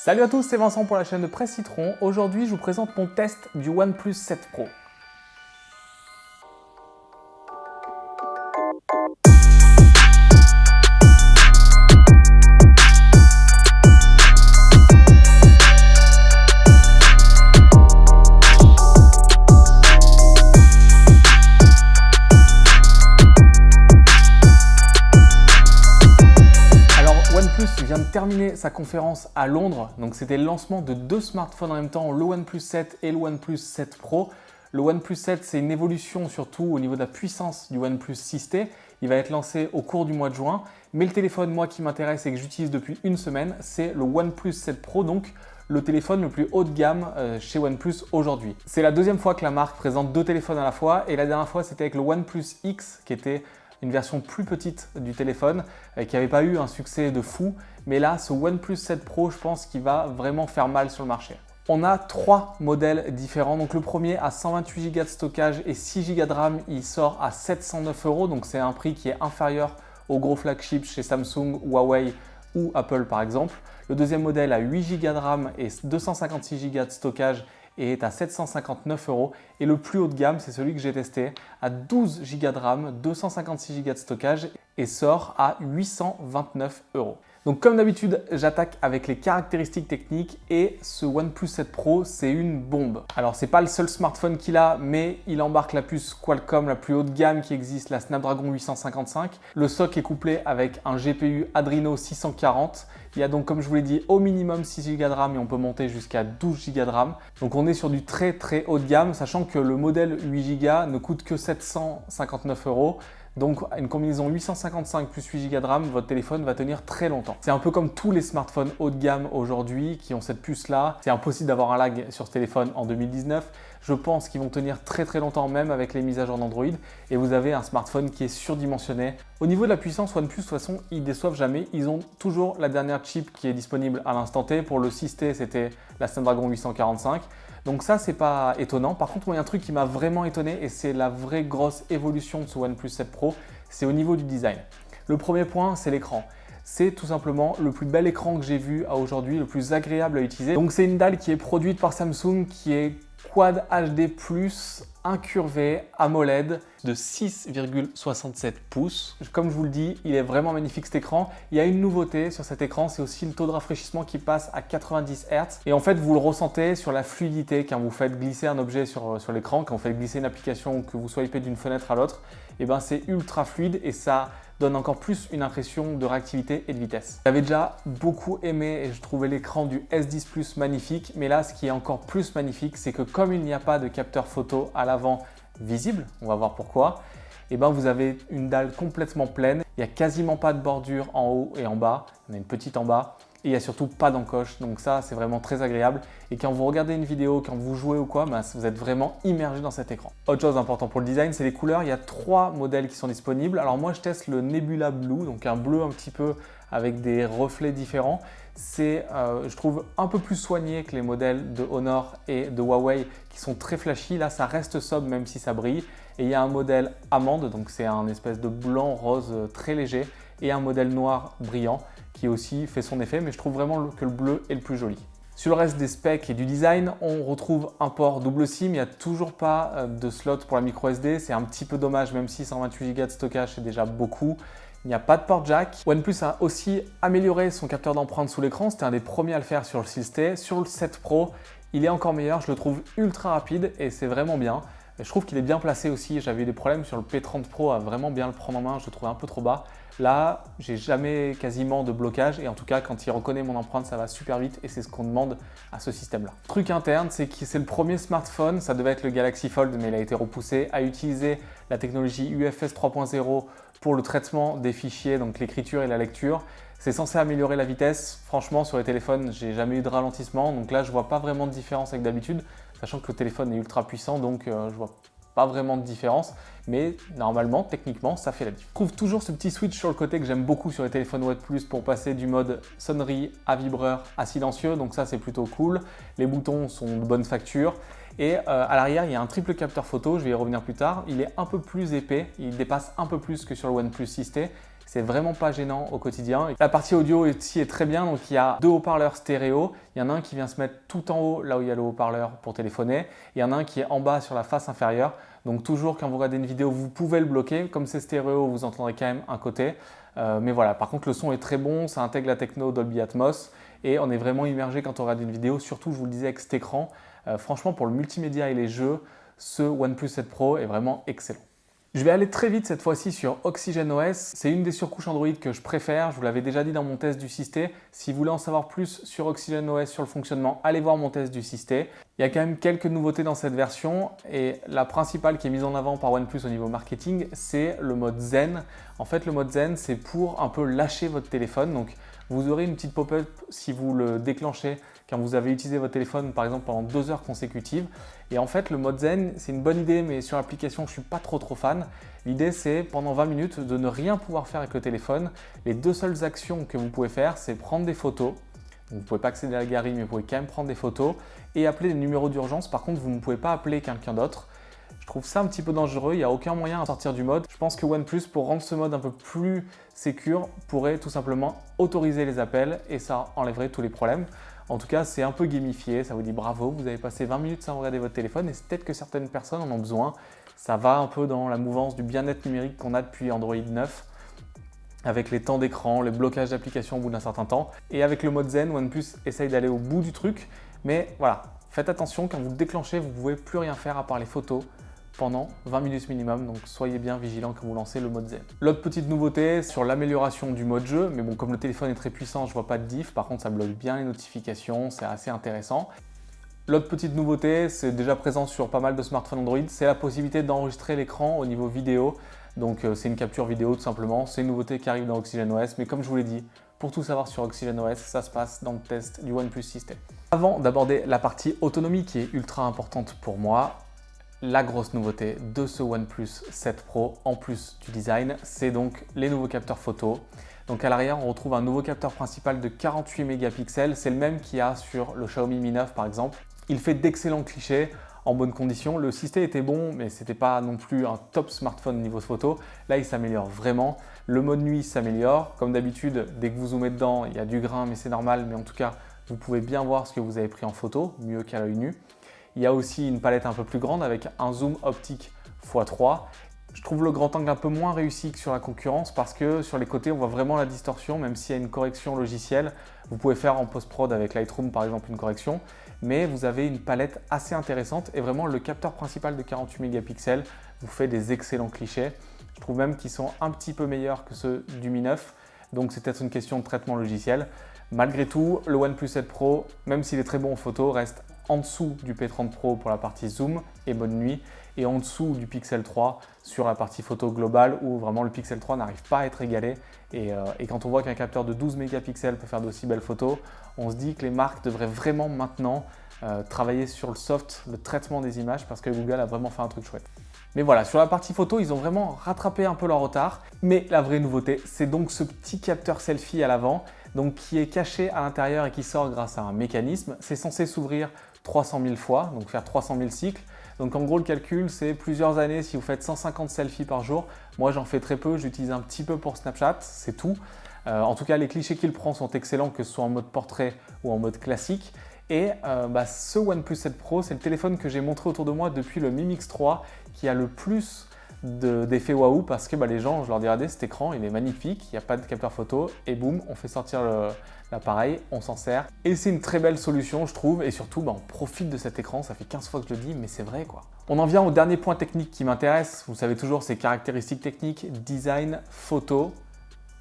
Salut à tous, c'est Vincent pour la chaîne de Presse Citron. Aujourd'hui, je vous présente mon test du OnePlus 7 Pro. Vient de terminer sa conférence à Londres, donc c'était le lancement de deux smartphones en même temps, le OnePlus 7 et le OnePlus 7 Pro. Le OnePlus 7, c'est une évolution surtout au niveau de la puissance du OnePlus 6T. Il va être lancé au cours du mois de juin, mais le téléphone, moi, qui m'intéresse et que j'utilise depuis une semaine, c'est le OnePlus 7 Pro, donc le téléphone le plus haut de gamme chez OnePlus aujourd'hui. C'est la deuxième fois que la marque présente deux téléphones à la fois, et la dernière fois, c'était avec le OnePlus X, qui était une version plus petite du téléphone qui n'avait pas eu un succès de fou. Mais là, ce OnePlus 7 Pro, je pense qu'il va vraiment faire mal sur le marché. On a trois modèles différents. Donc le premier a 128 Go de stockage et 6 Go de RAM. Il sort à 709 €. Donc c'est un prix qui est inférieur aux gros flagships chez Samsung, Huawei ou Apple par exemple. Le deuxième modèle a 8 Go de RAM et 256 Go de stockage et est à 759 €. Et le plus haut de gamme, c'est celui que j'ai testé, à 12 Go de RAM, 256 Go de stockage et sort à 829 €. Donc comme d'habitude, j'attaque avec les caractéristiques techniques et ce OnePlus 7 Pro, c'est une bombe. Alors c'est pas le seul smartphone qu'il a, mais il embarque la puce Qualcomm la plus haut de gamme qui existe, la Snapdragon 855. Le SoC est couplé avec un GPU Adreno 640. Il y a donc, comme je vous l'ai dit, au minimum 6 Go de RAM et on peut monter jusqu'à 12 Go de RAM. Donc on est sur du très haut de gamme, sachant que le modèle 8 Go ne coûte que 759 €. Donc une combinaison 855 plus 8 Go de RAM, votre téléphone va tenir très longtemps. C'est un peu comme tous les smartphones haut de gamme aujourd'hui qui ont cette puce-là. C'est impossible d'avoir un lag sur ce téléphone en 2019. Je pense qu'ils vont tenir très longtemps même avec les mises à jour d'Android. Et vous avez un smartphone qui est surdimensionné. Au niveau de la puissance, OnePlus, de toute façon, ils déçoivent jamais. Ils ont toujours la dernière chip qui est disponible à l'instant T. Pour le 6T, c'était la Snapdragon 845. Donc ça, c'est pas étonnant. Par contre, moi, il y a un truc qui m'a vraiment étonné et c'est la vraie grosse évolution de ce OnePlus 7 Pro, c'est au niveau du design. Le premier point, c'est l'écran. C'est tout simplement le plus bel écran que j'ai vu à aujourd'hui, le plus agréable à utiliser. Donc c'est une dalle qui est produite par Samsung, qui est Quad HD+, incurvé AMOLED de 6,67 pouces. Comme je vous le dis, il est vraiment magnifique cet écran. Il y a une nouveauté sur cet écran, c'est aussi le taux de rafraîchissement qui passe à 90 Hz. Et en fait, vous le ressentez sur la fluidité quand vous faites glisser un objet sur l'écran, quand vous faites glisser une application, que vous swipez d'une fenêtre à l'autre, et ben c'est ultra fluide et ça donne encore plus une impression de réactivité et de vitesse. J'avais déjà beaucoup aimé et je trouvais l'écran du S10 Plus magnifique, mais là ce qui est encore plus magnifique, c'est que comme il n'y a pas de capteur photo à l'avant visible, on va voir pourquoi, et ben vous avez une dalle complètement pleine, il n'y a quasiment pas de bordure en haut et en bas, il y en a une petite en bas, et il n'y a surtout pas d'encoche, donc ça c'est vraiment très agréable. Et quand vous regardez une vidéo, quand vous jouez ou quoi, vous êtes vraiment immergé dans cet écran. Autre chose importante pour le design, c'est les couleurs. Il y a trois modèles qui sont disponibles. Alors moi je teste le Nebula Blue, donc un bleu un petit peu avec des reflets différents. C'est, je trouve, un peu plus soigné que les modèles de Honor et de Huawei qui sont très flashy. Là ça reste sobre même si ça brille. Et il y a un modèle amande, donc c'est un espèce de blanc rose très léger, et un modèle noir brillant qui aussi fait son effet, mais je trouve vraiment que le bleu est le plus joli. Sur le reste des specs et du design, on retrouve un port double SIM, il n'y a toujours pas de slot pour la micro SD, c'est un petit peu dommage même si 128 Go de stockage c'est déjà beaucoup. Il n'y a pas de port jack. OnePlus a aussi amélioré son capteur d'empreinte sous l'écran, c'était un des premiers à le faire sur le 6T. Sur le 7 Pro, il est encore meilleur, je le trouve ultra rapide et c'est vraiment bien. Je trouve qu'il est bien placé aussi, j'avais eu des problèmes sur le P30 Pro à vraiment bien le prendre en main, je le trouvais un peu trop bas. Là, j'ai jamais quasiment de blocage et en tout cas, quand il reconnaît mon empreinte, ça va super vite et c'est ce qu'on demande à ce système-là. Truc interne, c'est que c'est le premier smartphone, ça devait être le Galaxy Fold, mais il a été repoussé, à utiliser la technologie UFS 3.0 pour le traitement des fichiers, donc l'écriture et la lecture. C'est censé améliorer la vitesse. Franchement, sur les téléphones, j'ai jamais eu de ralentissement, donc là, je vois pas vraiment de différence avec d'habitude, sachant que le téléphone est ultra puissant, donc je vois pas vraiment de différence, mais normalement, techniquement, ça fait la différence. Je trouve toujours ce petit switch sur le côté que j'aime beaucoup sur les téléphones OnePlus pour passer du mode sonnerie à vibreur à silencieux, donc ça c'est plutôt cool. Les boutons sont de bonne facture et à l'arrière, il y a un triple capteur photo, je vais y revenir plus tard. Il est un peu plus épais, il dépasse un peu plus que sur le OnePlus 6T. c'est vraiment pas gênant au quotidien. La partie audio ici est très bien, donc il y a 2 haut-parleurs stéréo. Il y en a un qui vient se mettre tout en haut, là où il y a le haut-parleur pour téléphoner. Et il y en a un qui est en bas sur la face inférieure. Donc toujours quand vous regardez une vidéo, vous pouvez le bloquer. Comme c'est stéréo, vous entendrez quand même un côté. Mais voilà, par contre le son est très bon, ça intègre la techno Dolby Atmos et on est vraiment immergé quand on regarde une vidéo, surtout je vous le disais avec cet écran. Franchement pour le multimédia et les jeux, ce OnePlus 7 Pro est vraiment excellent. Je vais aller très vite cette fois-ci sur OxygenOS. C'est une des surcouches Android que je préfère. Je vous l'avais déjà dit dans mon test du Systé. Si vous voulez en savoir plus sur OxygenOS, sur le fonctionnement, allez voir mon test du Systé. Il y a quand même quelques nouveautés dans cette version et la principale qui est mise en avant par OnePlus au niveau marketing, c'est le mode Zen. En fait, le mode Zen, c'est pour un peu lâcher votre téléphone. Donc, vous aurez une petite pop-up si vous le déclenchez quand vous avez utilisé votre téléphone, par exemple, pendant 2 heures consécutives. Et en fait, le mode Zen, c'est une bonne idée, mais sur l'application, je ne suis pas trop fan. L'idée, c'est pendant 20 minutes de ne rien pouvoir faire avec le téléphone. Les 2 seules actions que vous pouvez faire, c'est prendre des photos. Vous ne pouvez pas accéder à la galerie, mais vous pouvez quand même prendre des photos et appeler des numéros d'urgence. Par contre, vous ne pouvez pas appeler quelqu'un d'autre. Je trouve ça un petit peu dangereux, il n'y a aucun moyen à sortir du mode. Je pense que OnePlus, pour rendre ce mode un peu plus sécure, pourrait tout simplement autoriser les appels et ça enlèverait tous les problèmes. En tout cas, c'est un peu gamifié, ça vous dit bravo, vous avez passé 20 minutes sans regarder votre téléphone et c'est peut-être que certaines personnes en ont besoin. Ça va un peu dans la mouvance du bien-être numérique qu'on a depuis Android 9, avec les temps d'écran, les blocages d'applications au bout d'un certain temps. Et avec le mode Zen, OnePlus essaye d'aller au bout du truc, mais voilà, faites attention, quand vous le déclenchez, vous ne pouvez plus rien faire à part les photos pendant 20 minutes minimum, donc soyez bien vigilants quand vous lancez le mode Zen. L'autre petite nouveauté sur l'amélioration du mode jeu, mais bon, comme le téléphone est très puissant, je vois pas de diff, par contre ça bloque bien les notifications, c'est assez intéressant. L'autre petite nouveauté, c'est déjà présent sur pas mal de smartphones Android, c'est la possibilité d'enregistrer l'écran au niveau vidéo. Donc c'est une capture vidéo tout simplement, c'est une nouveauté qui arrive dans OxygenOS, mais comme je vous l'ai dit, pour tout savoir sur OxygenOS, ça se passe dans le test du OnePlus System. Avant d'aborder la partie autonomie qui est ultra importante pour moi, la grosse nouveauté de ce OnePlus 7 Pro, en plus du design, c'est donc les nouveaux capteurs photo. Donc à l'arrière, on retrouve un nouveau capteur principal de 48 mégapixels, c'est le même qu'il y a sur le Xiaomi Mi 9 par exemple. Il fait d'excellents clichés en bonne condition. Le Systé était bon, mais c'était pas non plus un top smartphone niveau photo. Là, il s'améliore vraiment. Le mode nuit s'améliore. Comme d'habitude, dès que vous zoomez dedans, il y a du grain, mais c'est normal. Mais en tout cas, vous pouvez bien voir ce que vous avez pris en photo, mieux qu'à l'œil nu. Il y a aussi une palette un peu plus grande avec un zoom optique x3. Je trouve le grand angle un peu moins réussi que sur la concurrence parce que sur les côtés, on voit vraiment la distorsion, même s'il y a une correction logicielle. Vous pouvez faire en post-prod avec Lightroom par exemple une correction, mais vous avez une palette assez intéressante et vraiment le capteur principal de 48 mégapixels vous fait des excellents clichés. Je trouve même qu'ils sont un petit peu meilleurs que ceux du Mi 9, donc c'est peut-être une question de traitement logiciel. Malgré tout, le OnePlus 7 Pro, même s'il est très bon en photo, reste en dessous du P30 Pro pour la partie zoom et mode nuit et en dessous du Pixel 3 sur la partie photo globale où vraiment le Pixel 3 n'arrive pas à être égalé et quand on voit qu'un capteur de 12 mégapixels peut faire d'aussi belles photos, on se dit que les marques devraient vraiment maintenant travailler sur le soft, le traitement des images parce que Google a vraiment fait un truc chouette. Mais voilà, sur la partie photo, ils ont vraiment rattrapé un peu leur retard. Mais la vraie nouveauté, c'est donc ce petit capteur selfie à l'avant, donc qui est caché à l'intérieur et qui sort grâce à un mécanisme. C'est censé s'ouvrir 300 000 fois, donc faire 300 000 cycles. Donc en gros, le calcul, c'est plusieurs années si vous faites 150 selfies par jour. Moi, j'en fais très peu, j'utilise un petit peu pour Snapchat, c'est tout. En tout cas, les clichés qu'il prend sont excellents, que ce soit en mode portrait ou en mode classique. Et ce OnePlus 7 Pro, c'est le téléphone que j'ai montré autour de moi depuis le Mi Mix 3 qui a le plus d'effets waouh parce que les gens, je leur dis regardez cet écran, il est magnifique, il n'y a pas de capteur photo et boum, on fait sortir l'appareil, on s'en sert. Et c'est une très belle solution je trouve et surtout on profite de cet écran, ça fait 15 fois que je le dis mais c'est vrai quoi. On en vient au dernier point technique qui m'intéresse, vous savez toujours ces caractéristiques techniques, design, photo,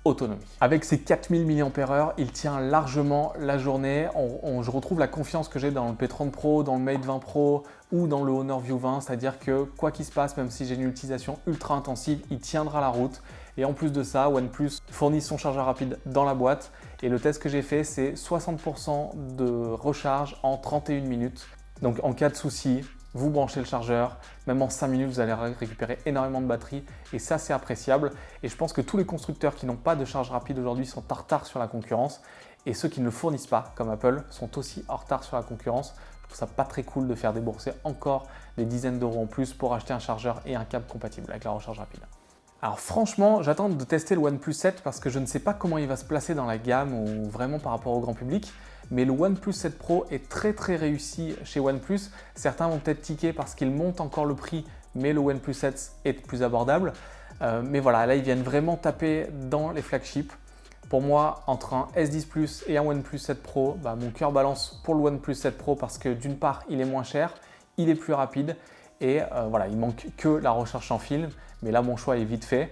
autonomie. Avec ses 4000 mAh, il tient largement la journée. Je retrouve la confiance que j'ai dans le P30 Pro, dans le Mate 20 Pro ou dans le Honor View 20, c'est-à-dire que quoi qu'il se passe, même si j'ai une utilisation ultra intensive, il tiendra la route. Et en plus de ça, OnePlus fournit son chargeur rapide dans la boîte. Et le test que j'ai fait, c'est 60% de recharge en 31 minutes. Donc en cas de souci, vous branchez le chargeur, même en 5 minutes, vous allez récupérer énormément de batterie et ça, c'est appréciable. Et je pense que tous les constructeurs qui n'ont pas de charge rapide aujourd'hui sont en retard sur la concurrence et ceux qui ne le fournissent pas, comme Apple, sont aussi en retard sur la concurrence. Je trouve ça pas très cool de faire débourser encore des dizaines d'euros en plus pour acheter un chargeur et un câble compatible avec la recharge rapide. Alors franchement, j'attends de tester le OnePlus 7 parce que je ne sais pas comment il va se placer dans la gamme ou vraiment par rapport au grand public. Mais le OnePlus 7 Pro est très réussi chez OnePlus. Certains vont peut-être tiquer parce qu'il monte encore le prix, mais le OnePlus 7 est plus abordable. Mais voilà, là ils viennent vraiment taper dans les flagships. Pour moi, entre un S10 Plus et un OnePlus 7 Pro, mon cœur balance pour le OnePlus 7 Pro parce que d'une part, il est moins cher, il est plus rapide et voilà, il manque que la recherche en film. Mais là, mon choix est vite fait.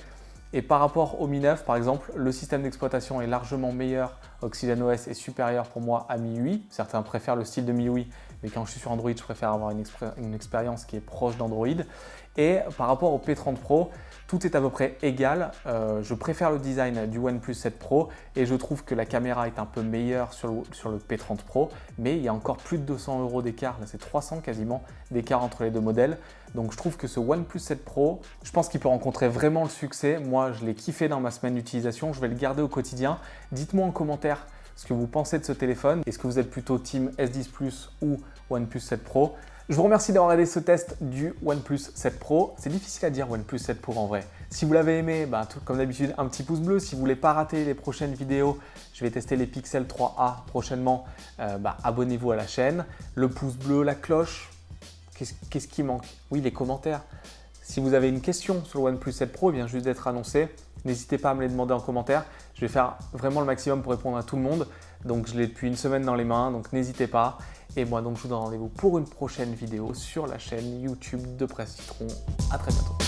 Et par rapport au Mi 9, par exemple, le système d'exploitation est largement meilleur. OxygenOS est supérieur pour moi à MIUI. Certains préfèrent le style de MIUI, mais quand je suis sur Android, je préfère avoir une expérience qui est proche d'Android. Et par rapport au P30 Pro, tout est à peu près égal. Je préfère le design du OnePlus 7 Pro et je trouve que la caméra est un peu meilleure sur le P30 Pro, mais il y a encore plus de 200 € d'écart, là c'est 300 quasiment d'écart entre les deux modèles. Donc je trouve que ce OnePlus 7 Pro, je pense qu'il peut rencontrer vraiment le succès. Moi, je l'ai kiffé dans ma semaine d'utilisation, je vais le garder au quotidien. Dites-moi en commentaire ce que vous pensez de ce téléphone. Est-ce que vous êtes plutôt team S10 Plus ou OnePlus 7 Pro? Je vous remercie d'avoir regardé ce test du OnePlus 7 Pro. C'est difficile à dire OnePlus 7 Pro en vrai. Si vous l'avez aimé, comme d'habitude, un petit pouce bleu. Si vous ne voulez pas rater les prochaines vidéos, je vais tester les Pixel 3a prochainement. Abonnez-vous à la chaîne. Le pouce bleu, la cloche. Qu'est-ce qui manque? Oui, les commentaires. Si vous avez une question sur le OnePlus 7 Pro, il vient juste d'être annoncé. N'hésitez pas à me les demander en commentaire. Je vais faire vraiment le maximum pour répondre à tout le monde. Donc je l'ai depuis une semaine dans les mains, donc n'hésitez pas. Et moi donc je vous donne rendez-vous pour une prochaine vidéo sur la chaîne YouTube de Presse Citron. À très bientôt.